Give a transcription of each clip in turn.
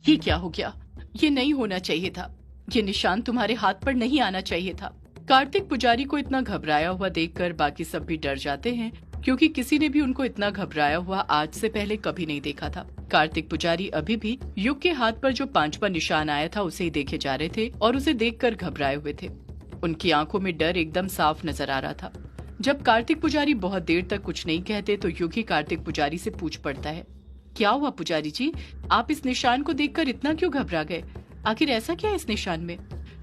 ये क्या हो गया? ये नहीं होना चाहिए था। ये निशान तुम्हारे हाथ पर नहीं आना चाहिए था। कार्तिक पुजारी को इतना घबराया हुआ देखकर बाकी सब भी डर जाते हैं, क्योंकि किसी ने भी उनको इतना घबराया हुआ आज से पहले कभी नहीं देखा था। कार्तिक पुजारी अभी भी युग के हाथ पर जो 5वां निशान आया था उसे ही देखे जा रहे थे और उसे देखकर घबराए हुए थे। उनकी आंखों में डर एकदम साफ नजर आ रहा था। जब कार्तिक पुजारी बहुत देर तक कुछ नहीं कहते तो युग ही कार्तिक पुजारी से पूछ पड़ता है, क्या हुआ पुजारी जी? आप इस निशान को देखकर इतना क्यों घबरा गए? आखिर ऐसा क्या है इस निशान में?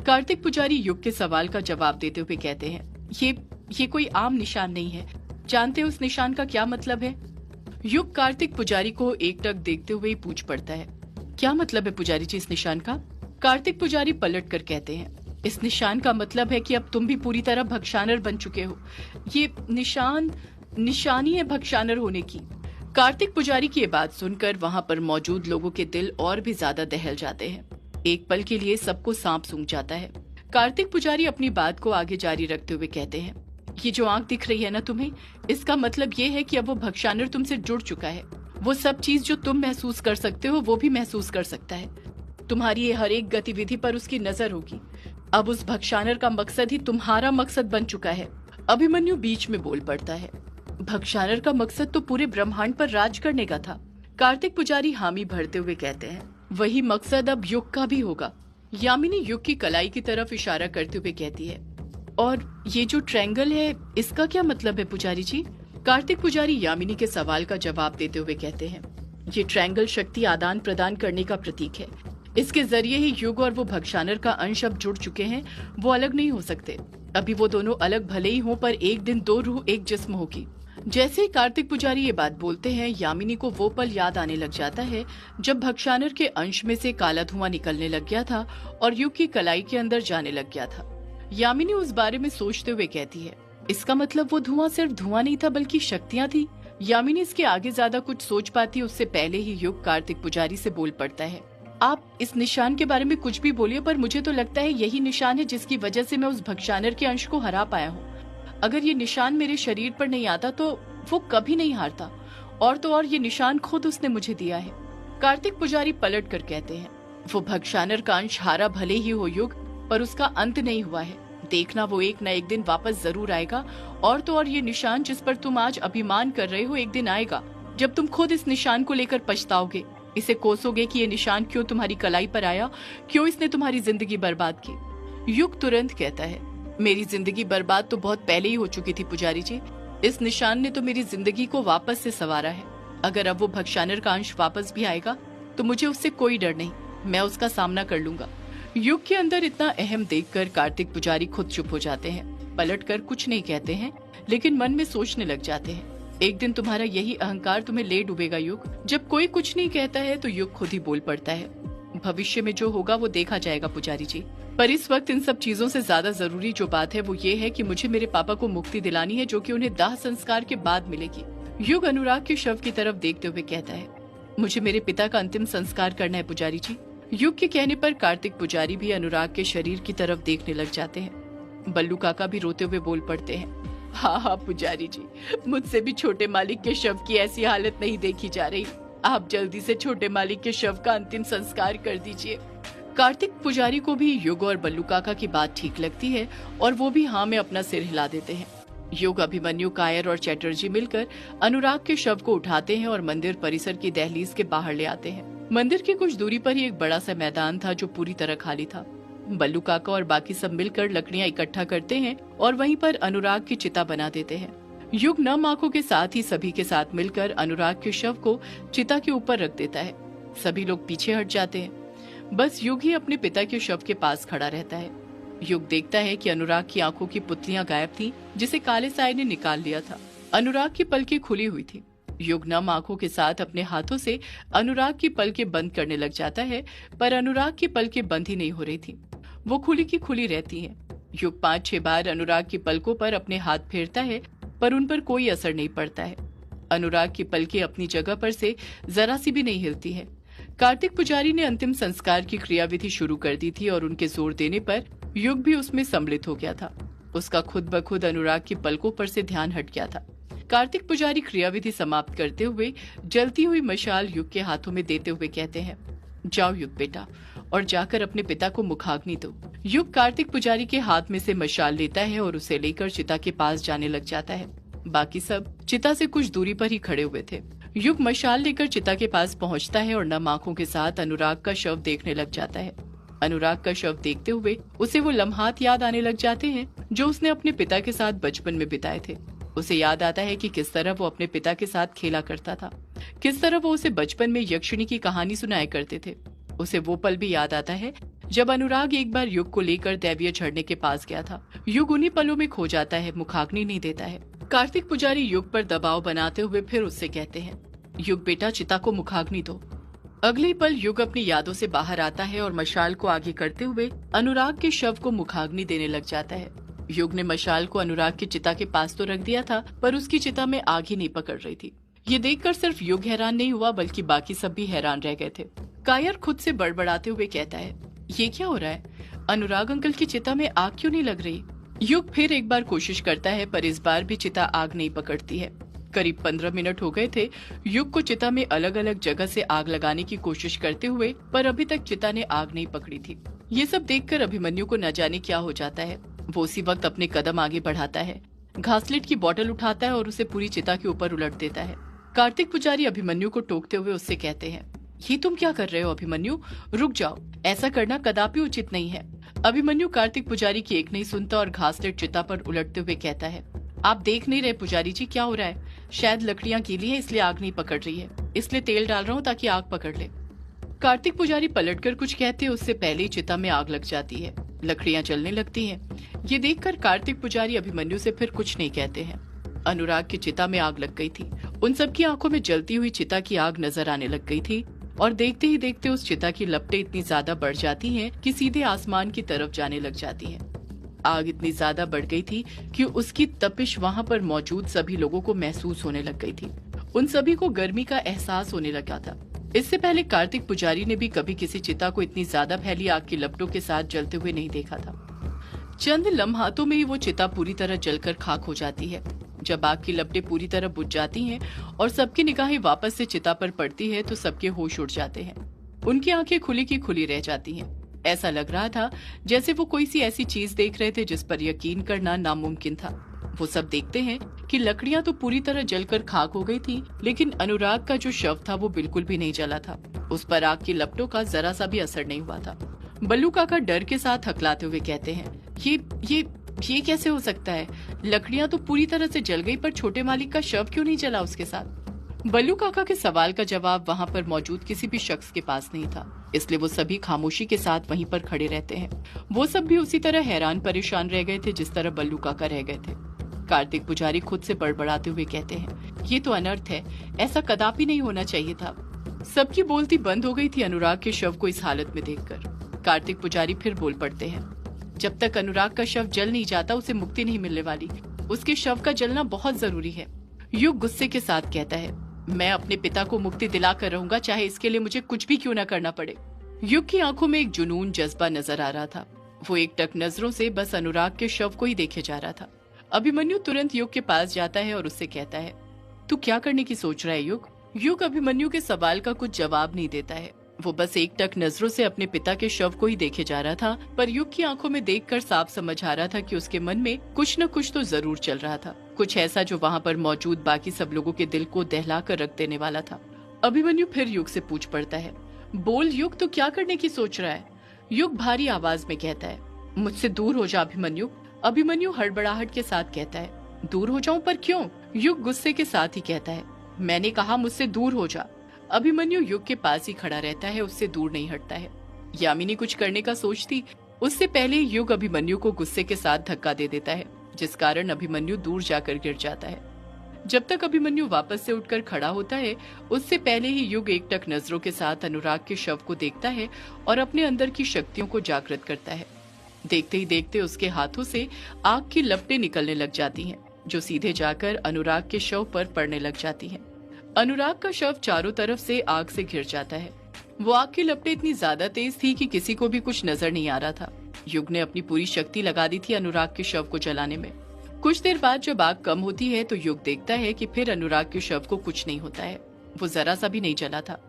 कार्तिक पुजारी युग के सवाल का जवाब देते हुए कहते हैं, ये कोई आम निशान नहीं है। जानते हो उस निशान का क्या मतलब है? युग कार्तिक पुजारी को एकटक देखते हुए ही पूछ पड़ता है, क्या मतलब है पुजारी जी इस निशान का? कार्तिक पुजारी पलट कर कहते हैं, इस निशान का मतलब है कि अब तुम भी पूरी तरह भक्षानर बन चुके हो। ये निशानी है भक्षानर होने की। कार्तिक पुजारी की ये बात सुनकर वहाँ पर मौजूद लोगों के दिल और भी ज्यादा दहल जाते हैं। एक पल के लिए सबको सांप सूंघ जाता है। कार्तिक पुजारी अपनी बात को आगे जारी रखते हुए कहते हैं, ये जो आंख दिख रही है ना तुम्हें, इसका मतलब ये है कि अब वो भक्षानर तुमसे जुड़ चुका है। वो सब चीज जो तुम महसूस कर सकते हो वो भी महसूस कर सकता है। तुम्हारी ये हर एक गतिविधि पर उसकी नजर होगी। अब उस भक्षानर का मकसद ही तुम्हारा मकसद बन चुका है। अभिमन्यु बीच में बोल पड़ता है, भक्षानर का मकसद तो पूरे ब्रह्मांड पर राज करने का था। कार्तिक पुजारी हामी भरते हुए कहते हैं, वही मकसद अब युग का भी होगा। यामिनी युग की कलाई की तरफ इशारा करते हुए कहती है, और ये जो ट्रायंगल है इसका क्या मतलब है पुजारी जी? कार्तिक पुजारी यामिनी के सवाल का जवाब देते हुए कहते हैं, ये ट्रायंगल शक्ति आदान प्रदान करने का प्रतीक है। इसके जरिए ही युग और वो भक्षानर का अंश अब जुड़ चुके हैं। वो अलग नहीं हो सकते। अभी वो दोनों अलग भले ही हों, पर एक दिन दो रूह एक जिस्म होगी। जैसे ही कार्तिक पुजारी ये बात बोलते हैं, यामिनी को वो पल याद आने लग जाता है जब भक्षानर के अंश में से काला धुआं निकलने लग गया था और युग की कलाई के अंदर जाने लग गया था। यामिनी उस बारे में सोचते हुए कहती है, इसका मतलब वो धुआं सिर्फ धुआं नहीं था बल्कि शक्तियां थी। यामिनी इसके आगे ज्यादा कुछ सोच पाती उससे पहले ही युग कार्तिक पुजारी से बोल पड़ता है, आप इस निशान के बारे में कुछ भी बोलिए, पर मुझे तो लगता है यही निशान है जिसकी वजह से मैं उस भक्षानर के अंश को हरा पाया हूँ। अगर ये निशान मेरे शरीर पर नहीं आता तो वो कभी नहीं हारता। और तो और ये निशान खुद उसने मुझे दिया है। कार्तिक पुजारी पलट कर कहते हैं, वो भक्षानर का अंश हारा भले ही हो युग, पर उसका अंत नहीं हुआ है। देखना वो एक न एक दिन वापस जरूर आएगा। और तो और ये निशान जिस पर तुम आज अभिमान कर रहे हो, एक दिन आएगा जब तुम खुद इस निशान को लेकर पछताओगे। इसे कोसोगे कि ये निशान क्यों तुम्हारी कलाई पर आया, क्यों इसने तुम्हारी जिंदगी बर्बाद की। युग तुरंत कहता है, मेरी जिंदगी बर्बाद तो बहुत पहले ही हो चुकी थी पुजारी जी। इस निशान ने तो मेरी जिंदगी को वापस से संवारा है। अगर अब वो भक्षानर का अंश वापस भी आएगा तो मुझे उससे कोई डर नहीं, मैं उसका सामना कर लूंगा। युग के अंदर इतना अहम देखकर कार्तिक पुजारी खुद चुप हो जाते हैं। पलट कर कुछ नहीं कहते हैं, लेकिन मन में सोचने लग जाते हैं, एक दिन तुम्हारा यही अहंकार तुम्हें ले डूबेगा युग। जब कोई कुछ नहीं कहता है तो युग खुद ही बोल पड़ता है, भविष्य में जो होगा वो देखा जाएगा पुजारी जी, पर इस वक्त इन सब चीजों से ज्यादा जरूरी जो बात है वो ये है कि मुझे मेरे पापा को मुक्ति दिलानी है, जो कि उन्हें दाह संस्कार के बाद मिलेगी। युग अनुराग के शव की तरफ देखते हुए कहता है, मुझे मेरे पिता का अंतिम संस्कार करना है पुजारी जी। युग के कहने पर कार्तिक पुजारी भी अनुराग के शरीर की तरफ देखने लग जाते हैं। बल्लू काका भी रोते हुए बोल पड़ते हैं, हाँ पुजारी जी, मुझसे भी छोटे मालिक के शव की ऐसी हालत नहीं देखी जा रही। आप जल्दी से छोटे मालिक के शव का अंतिम संस्कार कर दीजिए। कार्तिक पुजारी को भी युग और बल्लू काका की बात ठीक लगती है और वो भी हाँ में अपना सिर हिला देते हैं। युग, अभिमन्यु, कायर और चैटर्जी मिलकर अनुराग के शव को उठाते हैं और मंदिर परिसर की दहलीज के बाहर ले आते हैं। मंदिर की कुछ दूरी पर ही एक बड़ा सा मैदान था जो पूरी तरह खाली था। बल्लू काका और बाकी सब मिलकर लकड़ियां इकट्ठा करते हैं और वहीं पर अनुराग की चिता बना देते हैं। युग नम आंखों के साथ ही सभी के साथ मिलकर अनुराग के शव को चिता के ऊपर रख देता है। सभी लोग पीछे हट जाते हैं, बस युग ही अपने पिता के शव के पास खड़ा रहता है। युग देखता है कि अनुराग की आंखों की पुतलियां गायब थी, जिसे काले साये ने निकाल लिया था। अनुराग की पलकें खुली हुई थी। युग नम आंखों के साथ अपने हाथों से अनुराग की पलकें बंद करने लग जाता है, पर अनुराग की पलकें बंद ही नहीं हो रही थी, वो खुली की खुली रहती हैं। युग 5-6 बार अनुराग की पलकों पर अपने हाथ फेरता है, पर उन पर कोई असर नहीं पड़ता है। अनुराग की पलकें अपनी जगह पर से जरा सी भी नहीं हिलती है। कार्तिक पुजारी ने अंतिम संस्कार की क्रियाविधि शुरू कर दी थी और उनके जोर देने पर युग भी उसमें सम्मिलित हो गया था। उसका खुद ब खुद अनुराग की पलकों पर से ध्यान हट गया था। कार्तिक पुजारी क्रियाविधि समाप्त करते हुए जलती हुई मशाल युग के हाथों में देते हुए कहते हैं, जाओ युग बेटा, और जाकर अपने पिता को मुखाग्नि दो। युग कार्तिक पुजारी के हाथ में से मशाल लेता है और उसे लेकर चिता के पास जाने लग जाता है। बाकी सब चिता से कुछ दूरी पर ही खड़े हुए थे। युग मशाल लेकर चिता के पास पहुंचता है और नम आंखों के साथ अनुराग का शव देखने लग जाता है। अनुराग का शव देखते हुए उसे वो लम्हात याद आने लग जाते हैं जो उसने अपने पिता के साथ बचपन में बिताए थे। उसे याद आता है कि किस तरह वो अपने पिता के साथ खेला करता था, किस तरह वो उसे बचपन में यक्षिणी की कहानी सुनाया करते थे। उसे वो पल भी याद आता है जब अनुराग एक बार युग को लेकर दैवीय झरने के पास गया था। युग उन्हीं पलों में खो जाता है, मुखाग्नि नहीं देता है। कार्तिक पुजारी युग पर दबाव बनाते हुए फिर उससे कहते हैं, युग बेटा, चिता को मुखाग्नि दो। अगले पल युग अपनी यादों से बाहर आता है और मशाल को आगे करते हुए अनुराग के शव को मुखाग्नि देने लग जाता है। युग ने मशाल को अनुराग की चिता के पास तो रख दिया था, पर उसकी चिता में आग ही नहीं पकड़ रही थी। ये देखकर सिर्फ युग हैरान नहीं हुआ बल्कि बाकी सब भी हैरान रह गए थे। कायर खुद से बड़बड़ाते हुए कहता है, ये क्या हो रहा है? अनुराग अंकल की चिता में आग क्यों नहीं लग रही? युग फिर एक बार कोशिश करता है, पर इस बार भी चिता आग नहीं पकड़ती है। करीब 15 मिनट हो गए थे युग को चिता में अलग अलग जगह से आग लगाने की कोशिश करते हुए, पर अभी तक चिता ने आग नहीं पकड़ी थी। ये सब देखकर अभिमन्यु को न जाने क्या हो जाता है। वो उसी वक्त अपने कदम आगे बढ़ाता है, घासलेट की बोतल उठाता है और उसे पूरी चिता के ऊपर उलट देता है। कार्तिक पुजारी अभिमन्यु को टोकते हुए उससे कहते हैं, ये तुम क्या कर रहे हो अभिमन्यु? रुक जाओ, ऐसा करना कदापि उचित नहीं है। अभिमन्यु कार्तिक पुजारी की एक नहीं सुनता और घासलेट चिता पर उलटते हुए कहता है, आप देख नहीं रहे पुजारी जी क्या हो रहा है? शायद लकड़ियां गीली हैं इसलिए आग नहीं पकड़ रही है, इसलिए तेल डाल रहा हूँ ताकि आग पकड़ ले। कार्तिक पुजारी पलटकर कुछ कहते उससे पहले ही चिता में आग लग जाती है, लकड़ियां जलने लगती हैं। ये देखकर कार्तिक पुजारी अभिमन्यु से फिर कुछ नहीं कहते हैं। अनुराग की चिता में आग लग गई थी। उन सबकी आंखों में जलती हुई चिता की आग नजर आने लग गई थी और देखते ही देखते उस चिता की लपटें इतनी ज्यादा बढ़ जाती हैं कि सीधे आसमान की तरफ जाने लग जाती हैं। आग इतनी ज्यादा बढ़ गई थी कि उसकी तपिश वहां पर मौजूद सभी लोगों को महसूस होने लग गई थी। उन सभी को गर्मी का एहसास होने लगा था। इससे पहले कार्तिक पुजारी ने भी कभी किसी चिता को इतनी ज्यादा फैली आग की लपटों के साथ जलते हुए नहीं देखा था। चंद लम्हातों में ही वो चिता पूरी तरह जलकर खाक हो जाती है। जब आग की लपटें पूरी तरह बुझ जाती हैं और सबकी निगाहें वापस से चिता पर पड़ती है तो सबके होश उड़ जाते हैं। उनकी आंखें खुली की खुली रह जाती हैं। ऐसा लग रहा था जैसे वो कोई सी ऐसी चीज देख रहे थे जिस पर यकीन करना नामुमकिन था। वो सब देखते हैं कि लकड़ियां तो पूरी तरह जलकर खाक हो गई थी, लेकिन अनुराग का जो शव था वो बिल्कुल भी नहीं जला था। उस पर आग की लपटों का जरा सा भी असर नहीं हुआ था। बल्लू काका डर के साथ हकलाते हुए कहते हैं, ये कैसे हो सकता है? लकड़ियां तो पूरी तरह से जल गई, पर छोटे मालिक का शव क्यों नहीं जला उसके साथ? बल्लू काका के सवाल का जवाब वहाँ पर मौजूद किसी भी शख्स के पास नहीं था, इसलिए वो सभी खामोशी के साथ वहीं पर खड़े रहते हैं। वो सब भी उसी तरह हैरान परेशान रह गए थे जिस तरह बल्लू काका रह गए थे। कार्तिक पुजारी खुद से बड़बड़ाते हुए कहते हैं, ये तो अनर्थ है, ऐसा कदापि नहीं होना चाहिए था। सबकी बोलती बंद हो गई थी अनुराग के शव को इस हालत में देखकर। कार्तिक पुजारी फिर बोल पड़ते हैं, जब तक अनुराग का शव जल नहीं जाता उसे मुक्ति नहीं मिलने वाली। उसके शव का जलना बहुत जरूरी है। युग गुस्से के साथ कहता है, मैं अपने पिता को मुक्ति दिला कर रहूंगा, चाहे इसके लिए मुझे कुछ भी क्यों न करना पड़े। युग की आंखों में एक जुनून जज्बा नजर आ रहा था। वो एकटक नजरों से बस अनुराग के शव को ही देखे जा रहा था। अभिमन्यु तुरंत युग के पास जाता है और उससे कहता है, तू क्या करने की सोच रहा है युग? युग अभिमन्यु के सवाल का कुछ जवाब नहीं देता है। वो बस एकटक नजरों से अपने पिता के शव को ही देखे जा रहा था, पर युग की आंखों में देखकर साफ समझ आ रहा था कि उसके मन में कुछ न कुछ तो जरूर चल रहा था, कुछ ऐसा जो वहाँ पर मौजूद बाकी सब लोगों के दिल को दहला कर रख देने वाला था। अभिमन्यु फिर युग से पूछ पड़ता है, बोल युग, तो क्या करने की सोच रहा है? युग भारी आवाज में कहता है, मुझसे दूर हो जा अभिमन्यु। अभिमन्यु हड़बड़ाहट के साथ कहता है, दूर हो जाऊं, पर क्यों? युग गुस्से के साथ ही कहता है, मैंने कहा मुझसे दूर हो जा। अभिमन्यु युग के पास ही खड़ा रहता है, उससे दूर नहीं हटता है। यामिनी कुछ करने का सोचती उससे पहले युग अभिमन्यु को गुस्से के साथ धक्का दे देता है, जिस कारण अभिमन्यु दूर जाकर गिर जाता है। जब तक अभिमन्यु वापस से उठकर खड़ा होता है, उससे पहले ही युग एकटक नजरों के साथ अनुराग के शव को देखता है और अपने अंदर की शक्तियों को जागृत करता है। देखते ही देखते उसके हाथों से आग की लपटें निकलने लग जाती हैं, जो सीधे जाकर अनुराग के शव पर पड़ने लग जाती हैं। अनुराग का शव चारों तरफ से आग से घिर जाता है। वो आग की लपटें इतनी ज्यादा तेज थी कि किसी को भी कुछ नजर नहीं आ रहा था। युग ने अपनी पूरी शक्ति लगा दी थी अनुराग के शव को जलाने में। कुछ देर बाद जब आग कम होती है तो युग देखता है कि फिर अनुराग के शव को कुछ नहीं होता है। वो जरा सा भी नहीं जला था।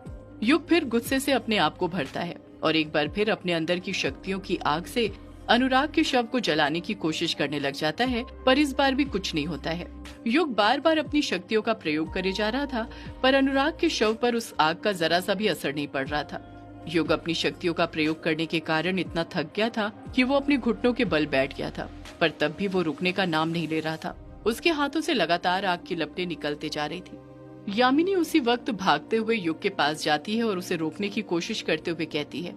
युग फिर गुस्से से अपने आप को भरता है और एक बार फिर अपने अंदर की शक्तियों की आग से अनुराग के शव को जलाने की कोशिश करने लग जाता है, पर इस बार भी कुछ नहीं होता है। युग बार बार अपनी शक्तियों का प्रयोग करे जा रहा था, पर अनुराग के शव पर उस आग का जरा सा भी असर नहीं पड़ रहा था। युग अपनी शक्तियों का प्रयोग करने के कारण इतना थक गया था कि वो अपने घुटनों के बल बैठ गया था, पर तब भी वो रुकने का नाम नहीं ले रहा था। उसके हाथों से लगातार आग की लपटें निकलते जा रही थी। यामिनी उसी वक्त भागते हुए युग के पास जाती है और उसे रोकने की कोशिश करते हुए कहती है,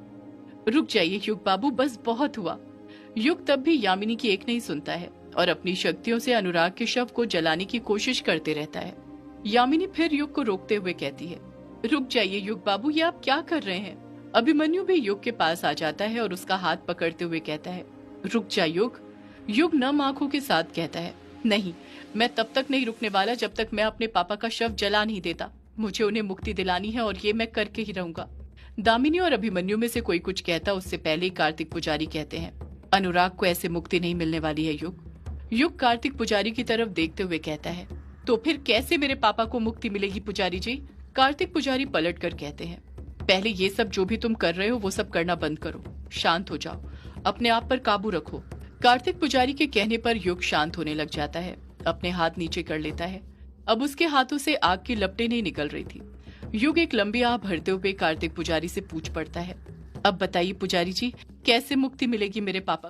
रुक जाइए युग बाबू, बस बहुत हुआ। युग तब भी यामिनी की एक नहीं सुनता है और अपनी शक्तियों से अनुराग के शव को जलाने की कोशिश करते रहता है। यामिनी फिर युग को रोकते हुए कहती है, रुक जाइए युग बाबू, ये आप क्या कर रहे हैं। अभिमन्यु भी युग के पास आ जाता है और उसका हाथ पकड़ते हुए कहता है, रुक जा युग। युग नम आंखों के साथ कहता है, नहीं, मैं तब तक नहीं रुकने वाला जब तक मैं अपने पापा का शव जला नहीं देता। मुझे उन्हें मुक्ति दिलानी है और ये मैं करके ही रहूंगा। दामिनी और अभिमन्यु में से कोई कुछ कहता उससे पहले कार्तिक पुजारी कहते हैं, अनुराग को ऐसे मुक्ति नहीं मिलने वाली है युग। युग कार्तिक पुजारी की तरफ देखते हुए कहता है, तो फिर कैसे मेरे पापा को मुक्ति मिलेगी पुजारी जी। कार्तिक पुजारी पलट कर कहते हैं, पहले ये सब जो भी तुम कर रहे हो वो सब करना बंद करो, शांत हो जाओ, अपने आप पर काबू रखो। कार्तिक पुजारी के कहने पर युग शांत होने लग जाता है, अपने हाथ नीचे कर लेता है। अब उसके हाथों से आग की लपटें नहीं निकल रही थी। युग एक लंबी आह भरते हुए कार्तिक पुजारी से पूछ पड़ता है, अब बताइए पुजारी जी, कैसे मुक्ति मिलेगी मेरे पापा